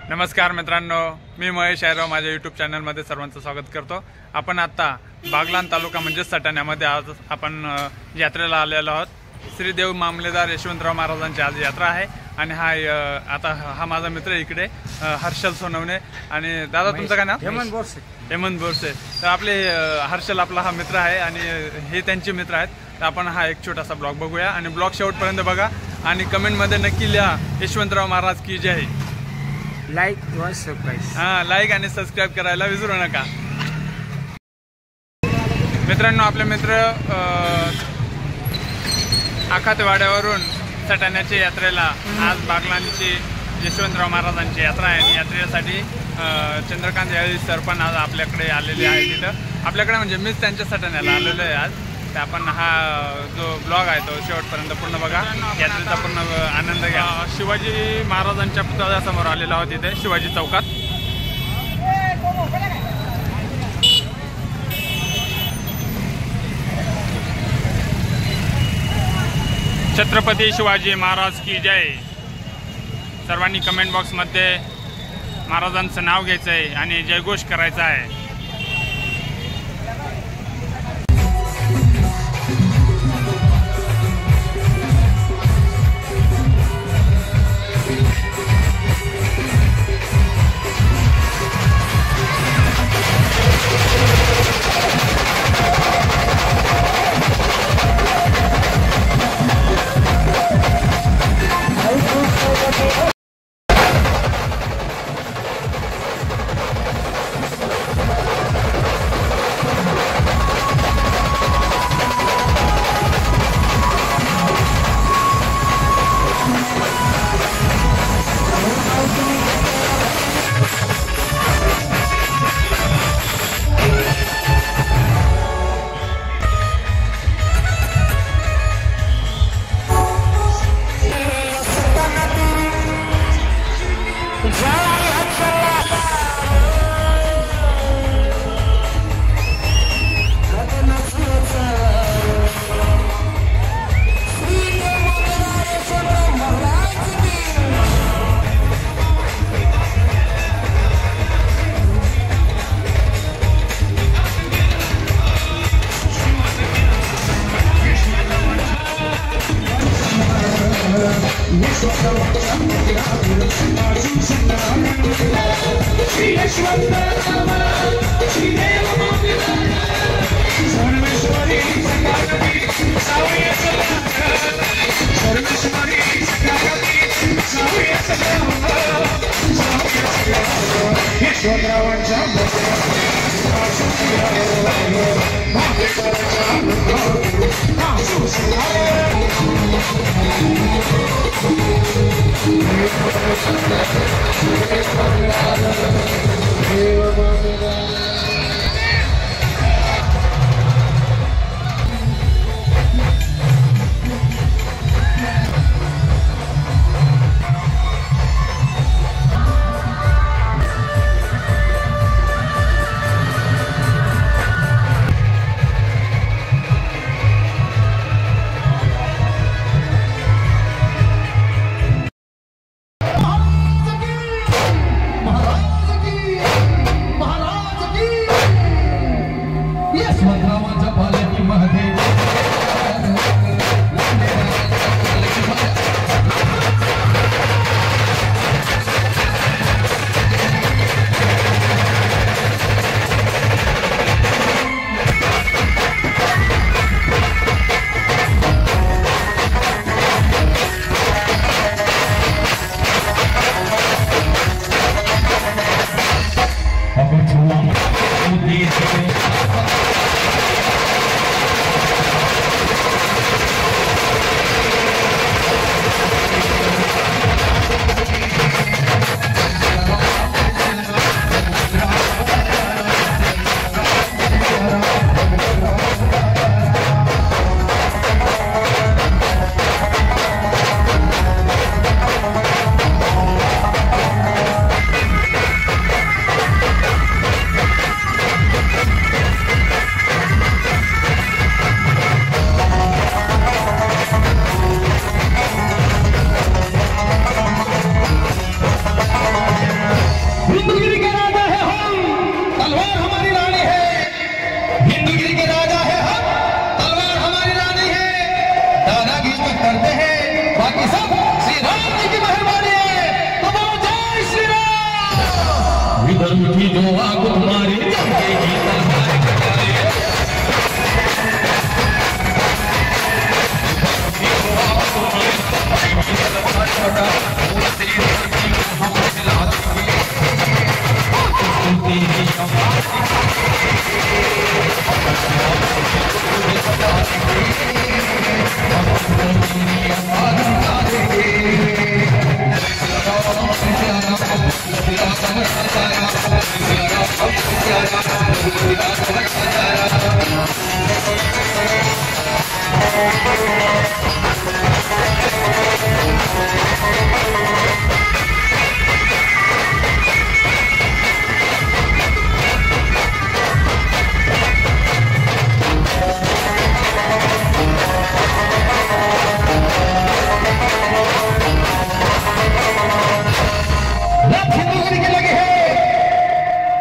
नमस्कार मित्रांनो, मी महेश आयराव माझ्या यूट्यूब चॅनलमध्ये सर्वांचं स्वागत करतो। आपण आता बागलाण तालुका म्हणजे सटाण्यामध्ये आज आपण यात्रेला आलेलो आहोत। श्री देव मामलेदार यशवंतराव महाराजांची आज यात्रा आहे आणि हा माझा मित्र इकडे हर्षल सोनवणे। आणि दादा तुमचं काय नाव? हेमंत बोरसे। हेमंत बोरसे। तर आपले हर्षल आपला हा मित्र आहे आणि हे त्यांचे मित्र आहेत। तर आपण हा एक छोटासा ब्लॉग बघूया आणि ब्लॉग शेवटपर्यंत बघा आणि कमेंट मध्ये नक्की लिहा यशवंतराव महाराज की जय। लाईक व सबस्क्राइब लाईक आणि सबस्क्राइब करायला विसरू नका। मित्रांनो, आपले मित्र आखातवाड्यावरून सटाण्याच्या यात्रेला आज बागलाणची यशवंतराव महाराजांची यात्रा आहे। यात्रेसाठी चंद्रकांत याळी सरपंच आज आपल्याकडे आलेले आहे। तिथं आपल्याकडे म्हणजे मीच त्यांच्या सटाण्याला आलेलो आहे आज। तर आपण हा जो ब्लॉग आहे तो शेवटपर्यंत पूर्ण बघा, यात्रेचा पूर्ण आनंद घ्या। शिवाजी महाराजांच्या पुतळ्यासमोर आलेलो आहोत इथे शिवाजी चौकात। छत्रपती शिवाजी महाराज की जय। सर्वांनी कमेंट बॉक्समध्ये महाराजांचं नाव घ्यायचं आहे आणि जयघोष करायचा आहे। महाराज की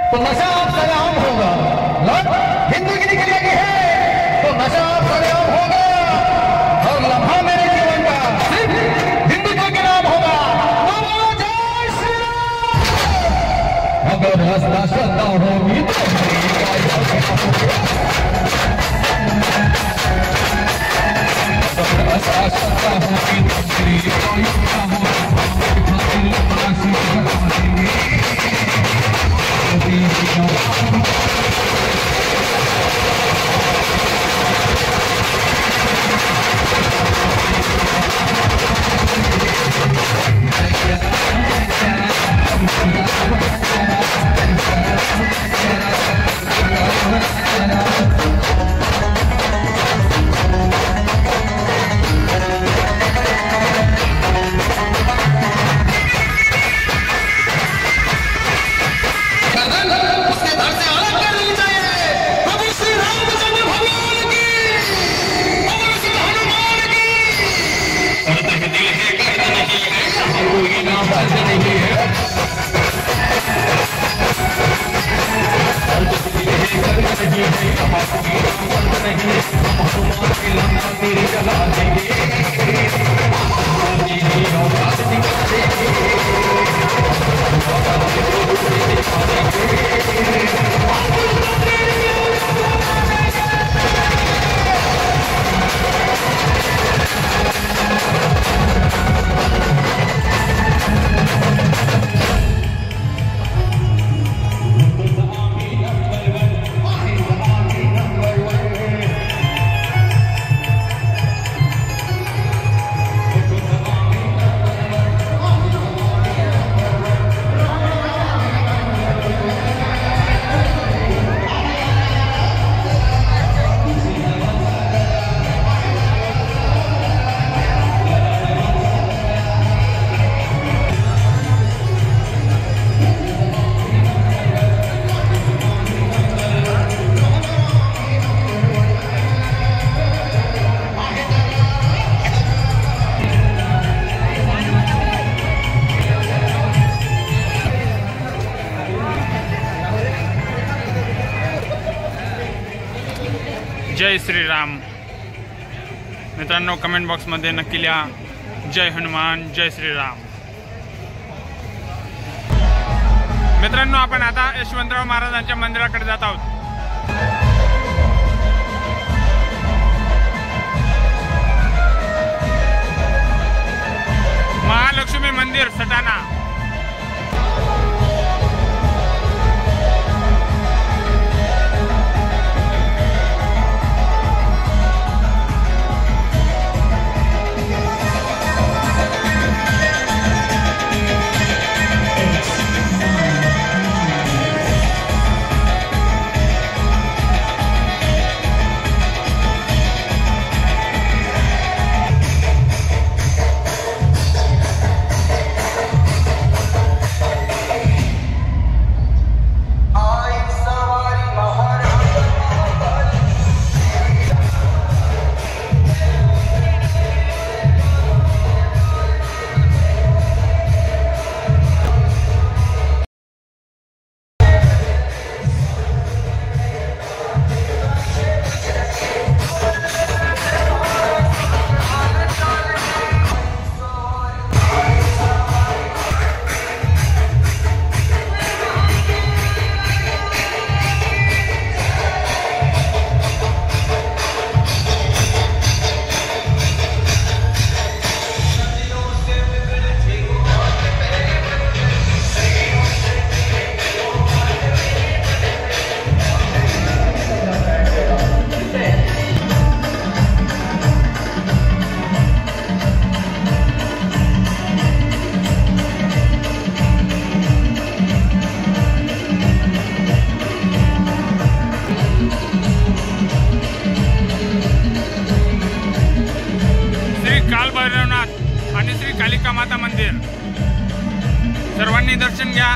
तो नशा आपका नाम होगा। हिंदू की निकल लगी है तो नशा आपका नाम होगा और लम्हा मेरे जीवन का सिर्फ हिंदुत्व के नाम होगा। अगर रास्ता श्रद्धा होगी तो जय श्रीराम मित्रांनो, कमेंट बॉक्समध्ये नक्की लिहा जय हनुमान जय श्रीराम। मित्रांनो, आपण आता यशवंतराव महाराजांच्या मंदिराकडे जात आहोत। महालक्ष्मी मंदिर सटाणा। दर्शन घ्या.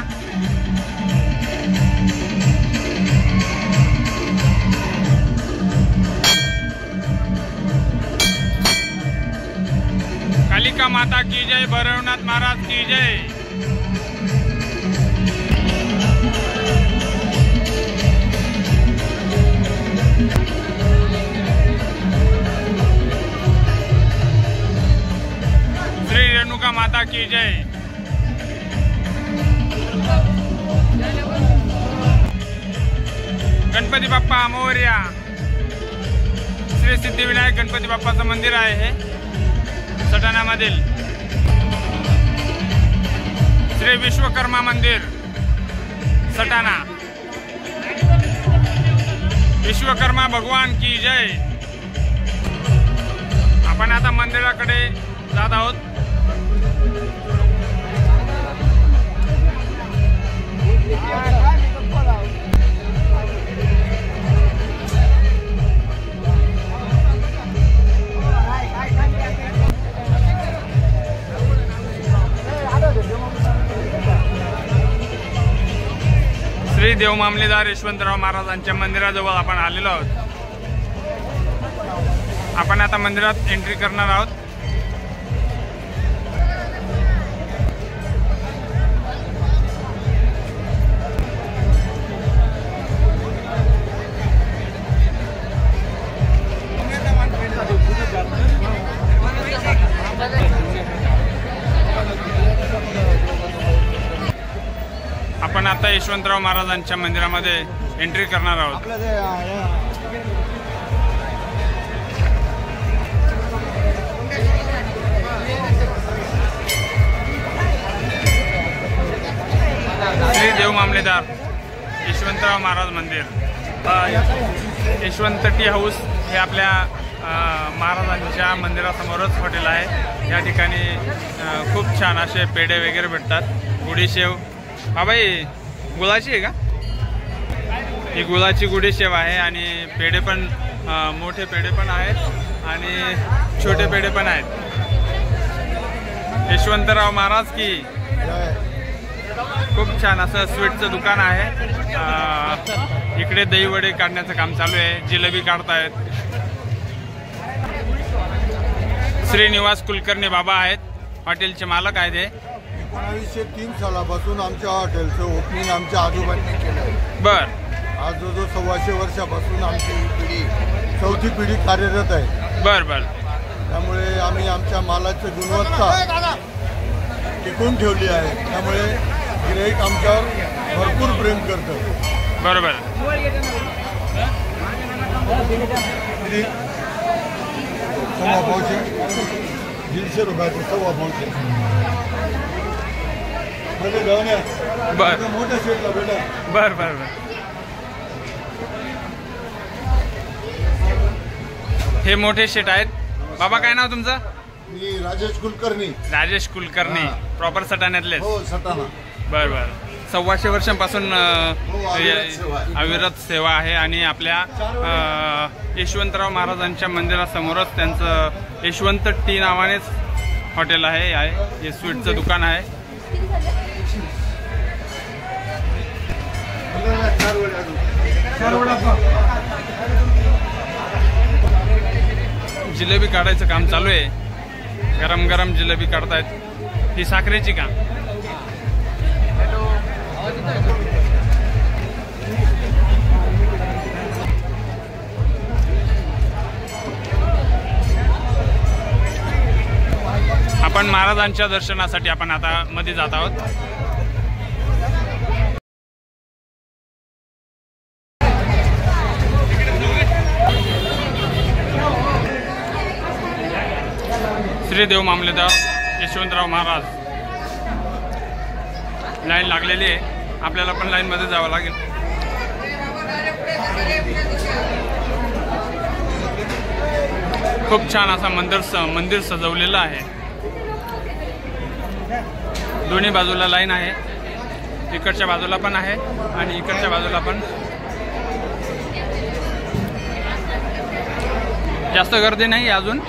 कालिका माता की जय, भैरवनाथ महाराज की जय. श्री रेणुका माता की जय. गणपती बाप्पा मोरया. श्री सिद्धिविनायक गणपती बाप्पाचं मंदिर आहे हे सटाण्यामधील. श्री विश्वकर्मा मंदिर सटाणा. विश्वकर्मा भगवान की जय. आपण आता मंदिराकडे जात आहोत. श्री देव मामलेदार यशवंतराव महाराजांच्या मंदिराजवळ आपण आलेलो आहोत. आपण आता मंदिरात एंट्री करणार आहोत. आपण आता यशवंतराव महाराजांच्या मंदिरामध्ये एंट्री करणार आहोत. श्री देव मामलेदार यशवंतराव महाराज मंदिर. यशवंत टी हाऊस हे आपल्या महाराजांच्या मंदिरासमोरच हॉटेल आहे. या ठिकाणी खूप छान असे पेढे वगैरे भेटतात. गुढीशेव बाबाई गुळाची आहे का? ही गुळाची गुढीशेव आहे आणि पेढे पण मोठे पेढे पण आहेत आणि छोटे पेढे पण आहेत. यशवंतराव महाराज की खूप छान असं स्वीटचं दुकान आहे. इकडे दही वडे काढण्याचं काम चालू आहे. जिलेबी काढतायत. श्रीनिवास कुलकर्णी बाबा आहेत, हॉटेलचे मालक आहेत. हे 1903 सालापासून आमच्या हॉटेलचं ओपनिंग आमच्या आजोबांनी केलं आहे. बर. आज जवळजवळ 125 वर्षापासून आमची ही पिढी 4थी पिढी कार्यरत आहे. बर बर. त्यामुळे आम्ही आमच्या मालाची गुणवत्ता टिकून ठेवली आहे. त्यामुळे गिऱ्हाईक आमच्यावर भरपूर प्रेम करतं. बरोबर. सव्वा पावशे 150 रुपयाचं सव्वा पावशे. बर मोठ्या शेटला बेटा. बर बर बर. हे मोठे शेट आहेत. बाबा काय नाव तुमचं? मी राजेश कुलकर्णी. राजेश कुलकर्णी. प्रॉपर सटाण्यातले? हो सटाणा. बर बर. 125 वर्षांपासून अविरत सेवा आहे आणि आपल्या यशवंतराव महाराजांच्या मंदिरासमोरच त्यांचं यशवंत टी नावानेच हॉटेल आहे. हे स्वीटचं दुकान आहे. जिलेबी काढायचं काम चालू आहे. गरम गरम जिलेबी काढतायत. ही साखरेची का? आपण महाराजांच्या दर्शनासाठी आपण आता मध्ये जात आहोत. श्री देव मामलेदार यशवंतराव महाराज. लाईन लागलेली आहे. आपल्याला पण लाईन मध्ये जावं लागेल. खूप छान असा मंदिर सजवलेलं आहे. दोन्ही बाजूला लाईन आहे. इकडच्या बाजूला पण आहे आणि इकडच्या बाजूला पण. जास्त गर्दी नाही अजून.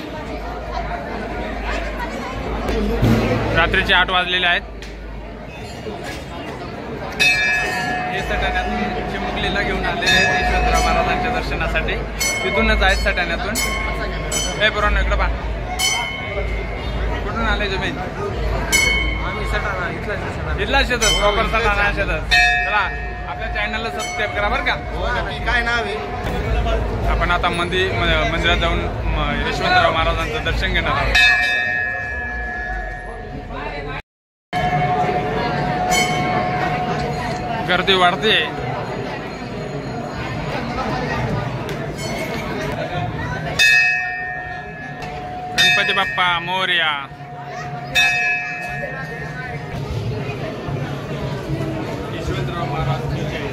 रात्रीचे 8 वाजलेले आहेत. सटाण्यातून चिमुकलीला घेऊन आलेले आहेत यशवंतराव महाराजांच्या दर्शनासाठी. तिथूनच आहेत सटाण्यातून. हे पुराण इकडं पहा. कुठून आले तुम्ही? आम्ही सटाणा इथलाच येतात, प्रॉपर सटाणा शेतात. चला आपल्या चॅनलला सबस्क्राईब करा बरं का. काय नाव आहे? आपण आता मंदिरात जाऊन यशवंतराव महाराजांचं दर्शन घेणार आहोत. गर्दी वाढते. गणपती बाप्पा मोरया. यशवंतराव महाराज की जय.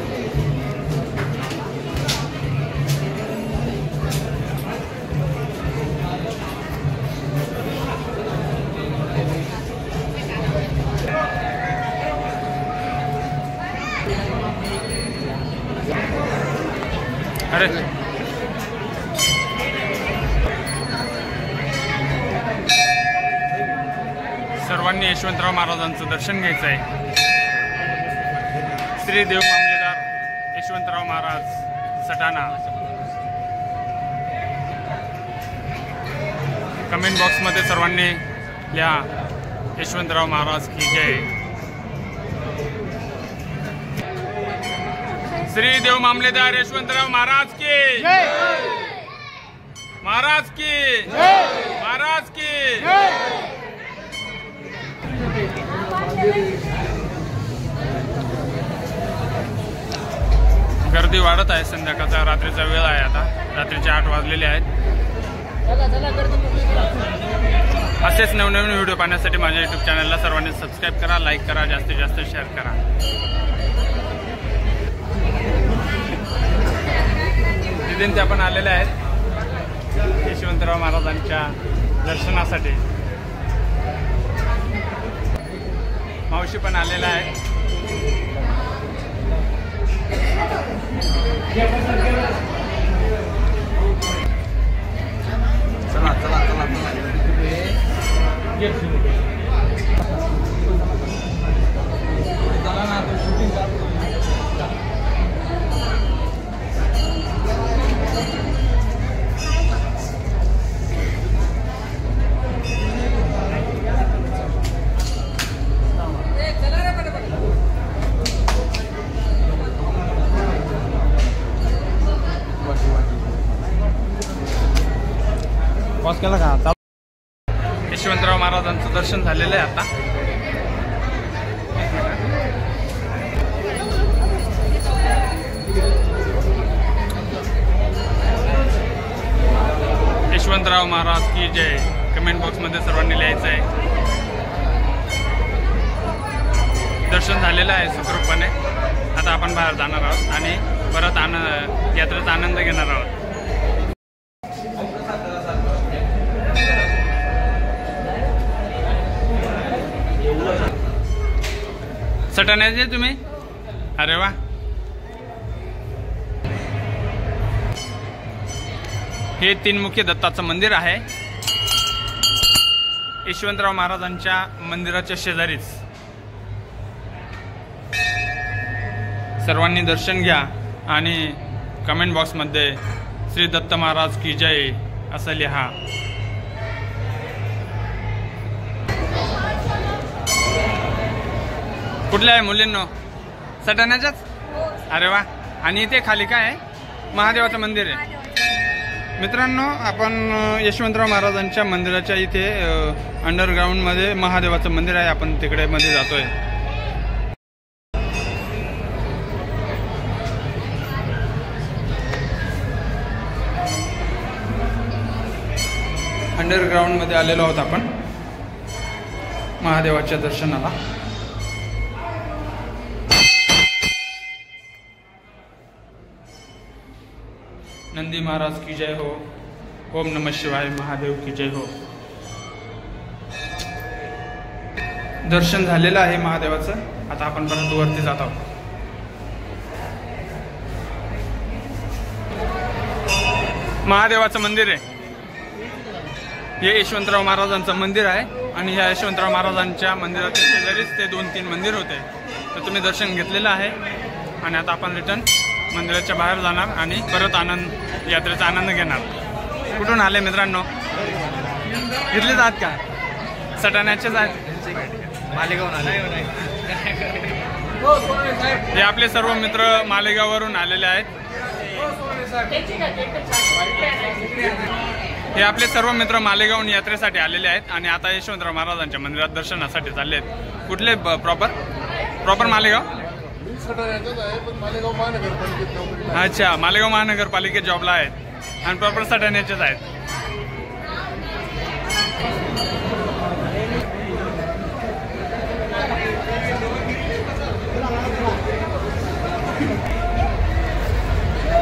अरे सर्वांनी यशवंतराव महाराजांचं दर्शन घ्यायचं आहे. श्री देव मामलेदार यशवंतराव महाराज सटाणा. कमेंट बॉक्समध्ये सर्वांनी लिहा यशवंतराव महाराज की जय. श्री देव मामलेदार यशवंतराव महाराज की महाराज की महाराज की. गर्दी वाढत आहे. संध्याकाळचा रात्रीचा वेळ आहे. आता रात्रीचे 8 वाजलेले आहेत. असेच नवनवीन व्हिडिओ पाहण्यासाठी माझ्या यूट्यूब चॅनलला सर्वांनी सबस्क्राईब करा, लाईक करा, जास्तीत जास्त शेअर करा. तिथे ते आपण आलेले आहेत यशवंतराव महाराजांच्या दर्शनासाठी. मावशी पण आलेला आहे. चला चला चला पॉज केला का? यशवंतराव महाराजांचं दर्शन झालेलं आहे आता. यशवंतराव महाराज की जय कमेंट बॉक्समध्ये सर्वांनी लिहायचं आहे. दर्शन झालेलं आहे सुखरूपपणे. आता आपण बाहेर जाणार आहोत आणि परत यात्रेचा आनंद घेणार आहोत. सटाण्याचे तुम्ही? अरे वा. हे 3 मुखी दत्ताचं मंदिर आहे. यशवंतराव महाराजांच्या मंदिराच्या शेजारीच. सर्वांनी दर्शन घ्या आणि कमेंट बॉक्समध्ये श्री दत्त महाराज की जय असं लिहा. कुठल्या आहे मुलींनो? सटाण्याच्याच? अरे वा. आणि इथे खाली काय आहे? महादेवाचं मंदिर आहे. मित्रांनो, आपण यशवंतराव महाराजांच्या मंदिराच्या इथे अंडरग्राऊंडमध्ये महादेवाचं मंदिर आहे. आपण तिकडे मध्ये जातोय. अंडरग्राऊंडमध्ये आलेलो आहोत आपण महादेवाच्या दर्शनाला. नंदी महाराज की जय हो. ओम नमः शिवाय. महादेव की जय हो. दर्शन झालेलं आहे महादेवाचं. आता आपण परत वरती जात आहोत. महादेवाचं मंदिर आहे हे. यशवंतराव महाराजांचं मंदिर आहे आणि ह्या यशवंतराव महाराजांच्या मंदिराच्या शेजारीच ते 2-3 मंदिर होते. तर तुम्ही दर्शन घेतलेलं आहे. आणि आता आपण रिटर्न मंदिराच्या बाहेर जाणार आणि परत आनंद यात्रेचा आनंद घेणार. कुठून आले मित्रांनो? इथले जात का? सटाण्याचेच आहेत. मालेगाव आले. हे आपले सर्व मित्र मालेगाववरून आलेले आहेत. हे आपले सर्व मित्र मालेगावहून यात्रेसाठी आलेले आहेत आणि आता यशवंतराव महाराजांच्या मंदिरात दर्शनासाठी चालले आहेत. कुठले प्रॉपर मालेगाव? अच्छा, मालेगाव महानगरपालिकेत जॉबला आहेत आणि प्रॉपर सटाण्याचेच आहेत.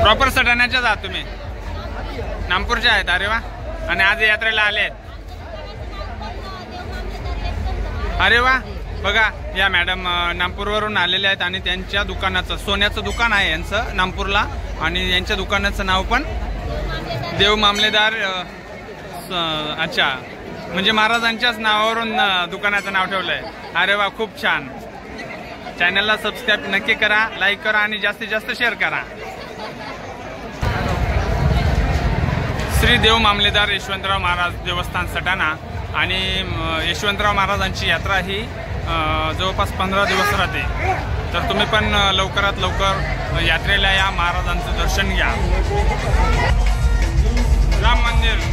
प्रॉपर सटाण्याच्याच आहात तुम्ही? नागपूरचे आहेत. अरे वा. आणि आज यात्रेला आले आहेत. अरे वा. बघा, या मॅडम नागपूरवरून आलेल्या आहेत आणि त्यांच्या दुकानाचं सोन्याचं दुकान आहे यांचं नागपूरला आणि यांच्या दुकानाचं नाव पण देव मामलेदार. अच्छा, म्हणजे महाराजांच्याच नावावरून दुकानाचं नाव ठेवलं आहे. अरे वा, खूप छान. चॅनलला सबस्क्राईब नक्की करा, लाईक करा आणि जास्तीत जास्त शेअर करा. श्री देव मामलेदार यशवंतराव महाराज देवस्थान सटाणा आणि यशवंतराव महाराजांची यात्रा ही जवळपास 15 दिवस राहते. तर तुम्ही पण लवकरात लवकर यात्रेला या, महाराजांचं दर्शन घ्या. राम मंदिर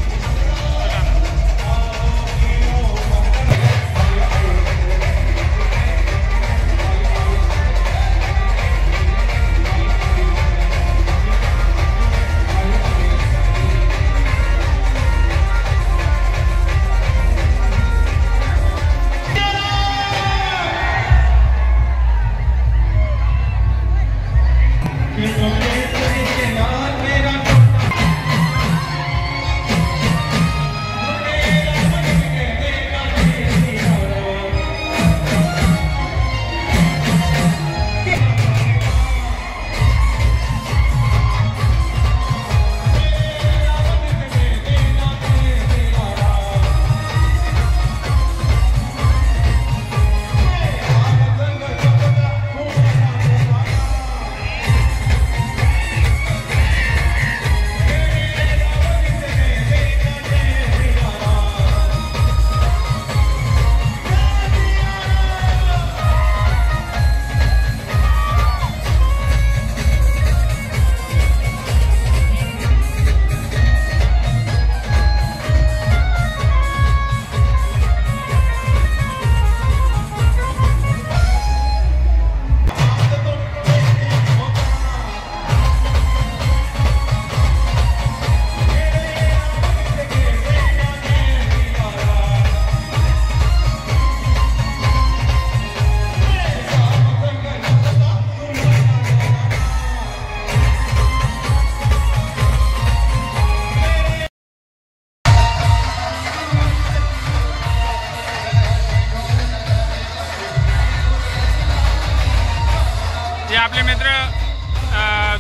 हे आपले मित्र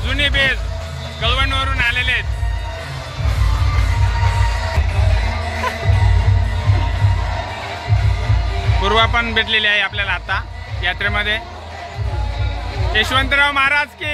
जुनी बेज गलवणवरून आलेले आहेत. पूर्वा पण भेटलेली आहे आपल्याला आता यात्रेमध्ये. यशवंतराव महाराज की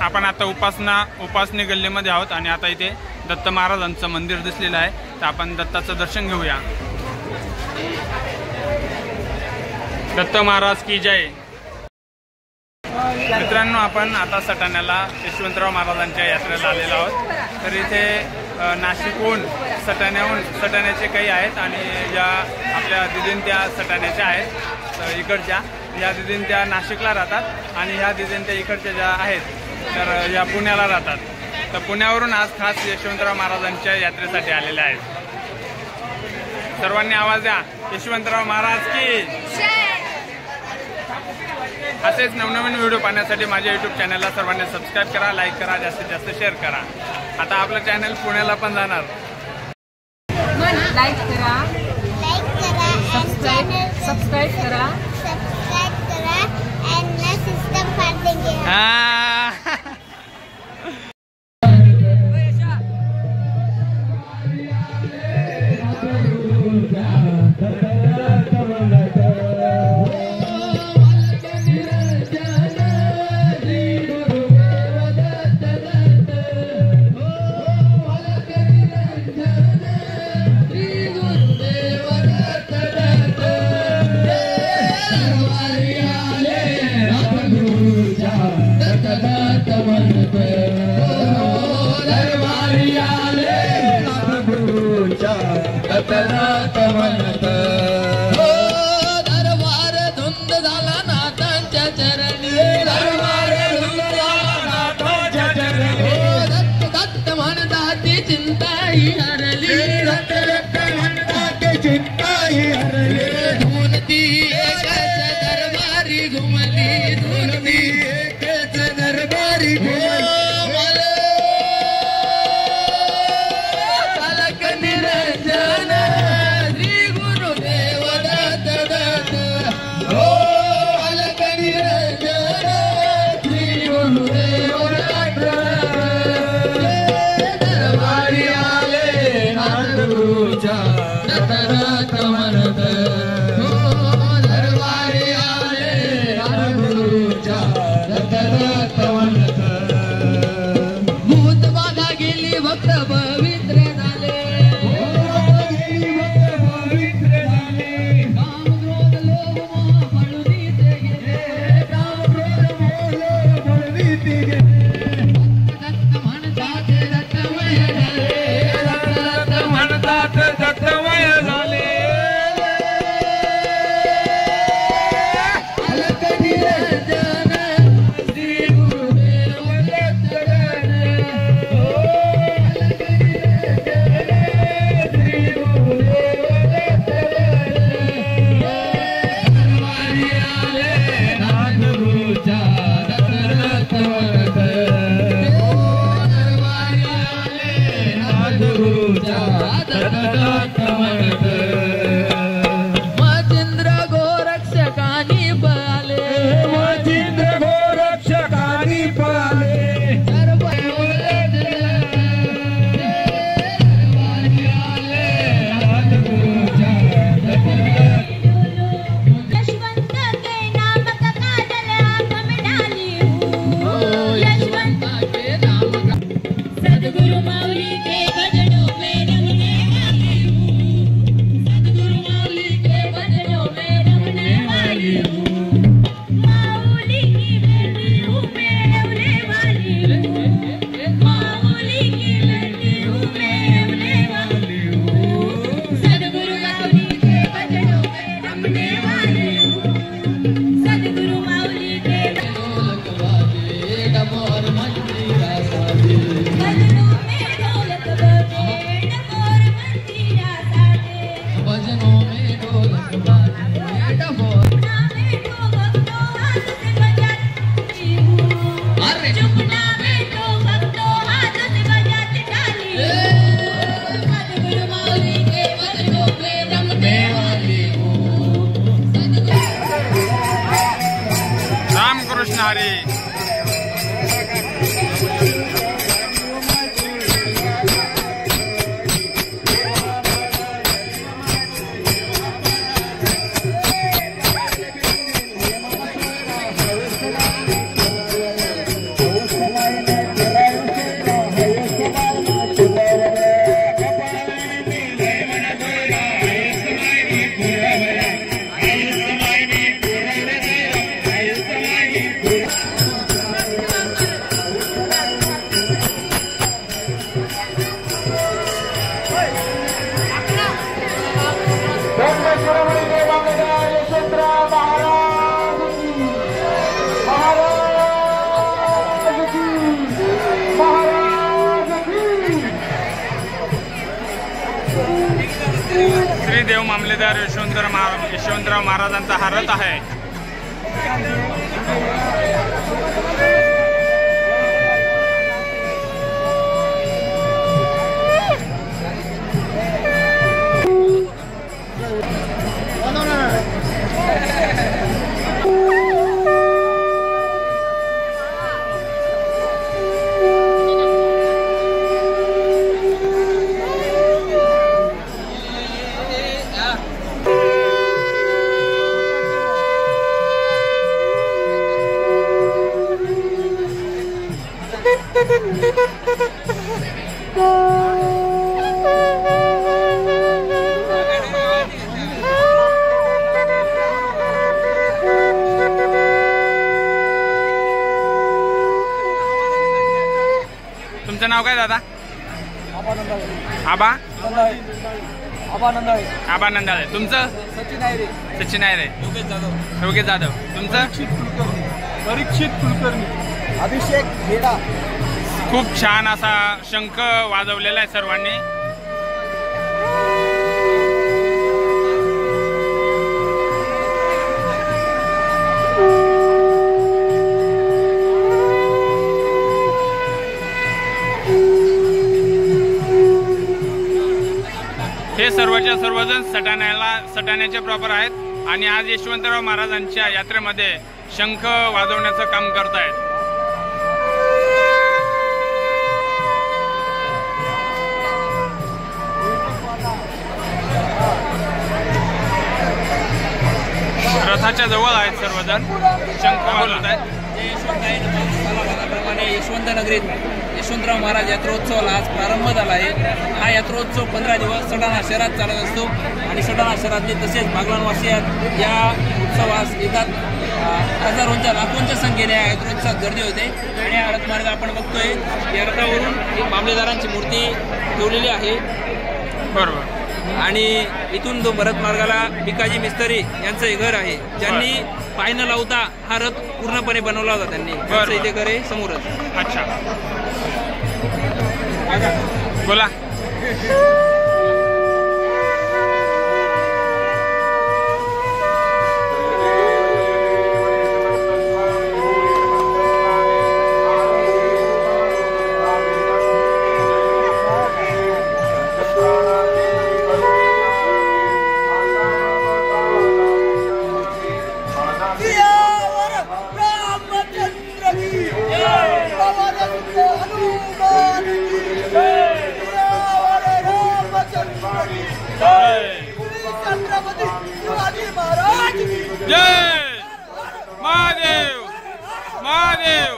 आपण आता उपासनी गल्लीमध्ये आहोत आणि आता इथे दत्त महाराजांचं मंदिर दिसलेलं आहे. तर आपण दत्ताचं दर्शन घेऊया. दत्त महाराज की जय. मित्रांनो, आपण आता सटाण्याला यशवंतराव महाराजांच्या यात्रेला आलेलो आहोत. तर इथे नाशिकहून सटाण्याचे काही आहेत आणि ज्या आपल्या दिदीन त्या सटाण्याच्या आहेत इकडच्या, या दिदीन त्या नाशिकला राहतात आणि ह्या दिदीन त्या इकडच्या ज्या आहेत तर या पुण्याला राहतात. तर पुण्यावरून आज खास यशवंतराव महाराजांच्या यात्रेसाठी आलेल्या आहेत. सर्वांनी आवाज द्या, यशवंतराव महाराज की. असेच नवनवीन व्हिडिओ पाहण्यासाठी माझ्या यूट्यूब चॅनलला सर्वांनी सबस्क्राईब करा, लाईक करा, जास्तीत जास्त शेअर करा. आता आपलं चॅनल पुण्याला पण जाणार. लाईक करा, सबस्क्राईब सबस्क्राईब करा and सिस्टम फाड़ देंगे। दरबार धुंद झाला नाथांच्या चरणी, दरबार धुंद झाला नाथांच्या चरणी, दत्त दत्त म्हणताती चिंताही हरली, दत्त दत्त म्हणताती चिंताही हरली, धून ती एकच दरबारी घुमली, धून ती एकच दरबारी घुमली, रामकृष्ण हरी। श्री देव मामलेदार यशवंतराव महाराजांचा हा रथ आहे। तुमचं नाव काय दादा? आबा आबा नंदाळे. तुमचं? सचिन आयरे. योगेश जाधव. तुमचं? परीक्षित कुलकर्णी. अभिषेक हेडा. खूप छान असा शंख वाजवलेला आहे सर्वांनी. हे सर्वच्या सर्वजण सटाण्याचे प्रॉपर आहेत आणि आज यशवंतराव महाराजांच्या यात्रेमध्ये शंख वाजवण्याचं काम करतायत. रथाच्या जवळ आहेत सर्वजण, शंख वाजवत आहेत. यशवंत नगरीत यशवंतराव महाराज यात्रोत्सवाला आज प्रारंभ झाला आहे. हा यात्रोत्सव 15 दिवस सटाणा शहरात चालत असतो आणि सटाणा शहरातले तसेच बागलाणवासी या उत्सवास येतात. हजारोंच्या लाखोंच्या संख्येने या यात्रोत्सवात गर्दी होते आणि हा रथमार्ग आपण बघतोय. या रथावरून एक मामलेदारांची मूर्ती ठेवलेली आहे. बरोबर. आणि इथून तो रथमार्गाला भिकाजी मिस्त्री यांचं हे घर आहे. ज्यांनी पाय न लावता हा रथ पूर्णपणे बनवला होता त्यांनी. इथे घर आहे समोरच. अच्छा बोला. जय महादेव महादेव.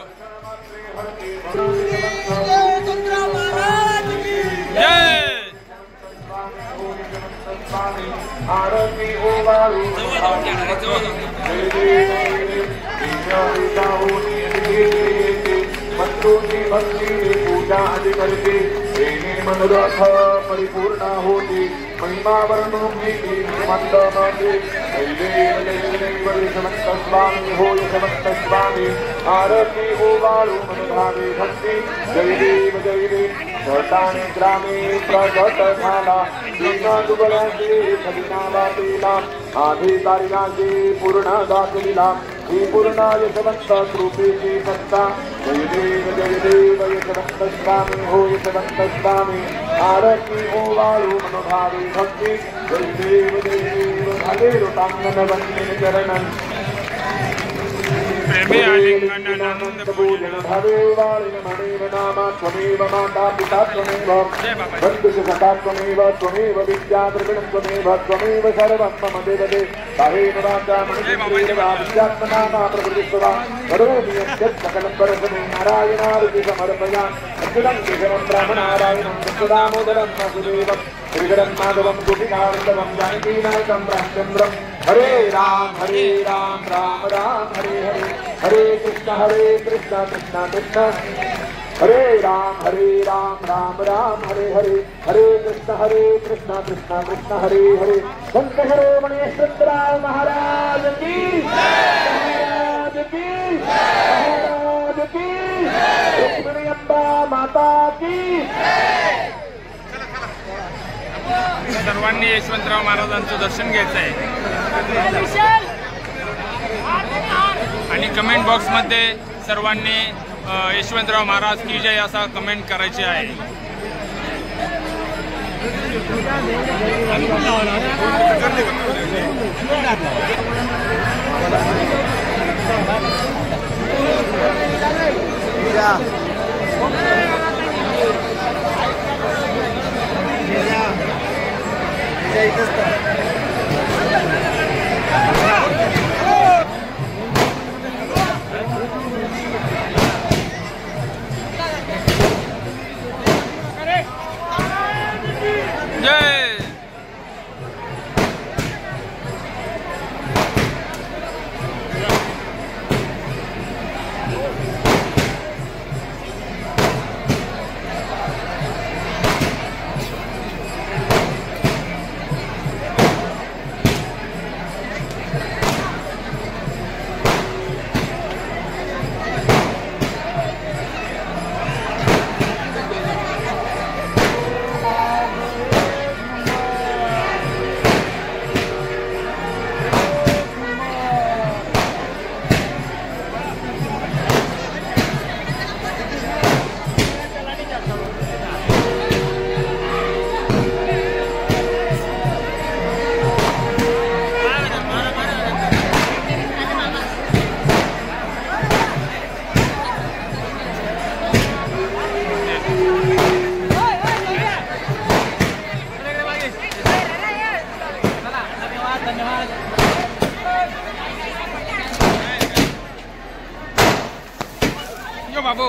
पूजा आदि करते मनोरथ परिपूर्ण होती. महिमा वर्णों स्वामी हो समस्त स्वामी. आरती हो बाळू मनोभावे भक्ती. जय देव सटाणे ग्रामे प्रगट झाला. दुबळाचे खदिना वाटेला अधिकारिकाचे पूर्ण दाखविला. ही पूर्ण यशवंत कृपेची सत्ता. जय देव यशवंत स्वामी हो यशवंत स्वामी. आरती हो बाळू मनोभावे भक्ती. जय देव झाले रुतांगण वंदन चरणन. प्रेमी आलिंगन आनंद पूजन. भवेव मणेव नाम त्वमेव माता पिता त्वमेव बन्धुः सखा त्वमेव त्वमेव विद्या द्रविणं त्वमेव त्वमेव सर्वं मम देवते. कायेन वाचा मनसेन्द्रियेण वा विद्यात्मना प्रकृतिस्वा करोमि यत् सकलं परस्मै नारायणार्ति समर्पयामि. अच्युतं केशवं ब्रह्मनारायणं सदामोदरं वासुदेवं श्रीधरं माधवं गोपिकावल्लभं जानकीनायकं रामचन्द्रं. हरे राम राम राम हरे हरे. हरे कृष्ण कृष्ण कृष्ण हरे राम राम राम हरे हरे. हरे कृष्ण कृष्ण कृष्ण हरे हरे. संत शिरोमणि यशवंतराव महाराज की महाराज की महाराज की. रुक्मिणी अंबा माता की. सर्वांनी यशवंतराव महाराजांचं दर्शन घ्यायचं आहे आणि कमेंट बॉक्समध्ये सर्वांनी यशवंतराव महाराज की जय असा कमेंट करायचे आहे. जय यो बाबू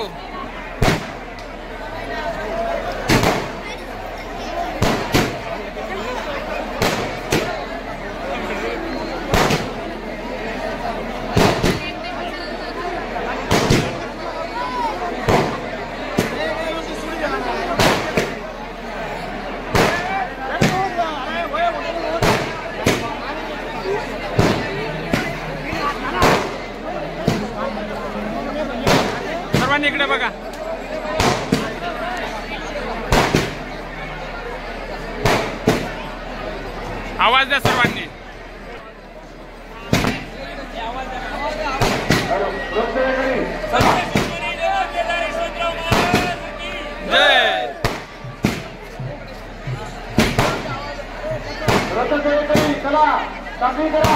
सर्वांनी इकडे बघा. आवाज द्या सर्वांनी. जय चला चाकरी करा,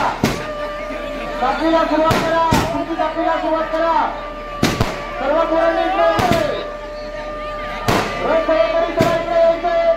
चाकरीला सुरुवात करा, तुमची चाकरीला सुरुवात करा. सर्व पोरांनी इकडे यायचंय. रथयात्री चला इकडे यायचंय.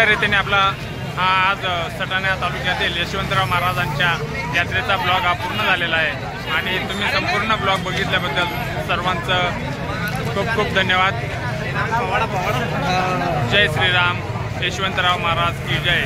चांगल्या रीतीने आपला हा आज सटाणा तालुक्यातील यशवंतराव महाराजांच्या यात्रेचा ब्लॉग हा पूर्ण झालेला आहे आणि तुम्ही संपूर्ण ब्लॉग बघितल्याबद्दल सर्वांचं खूप खूप धन्यवाद. जय श्रीराम. यशवंतराव महाराज की जय.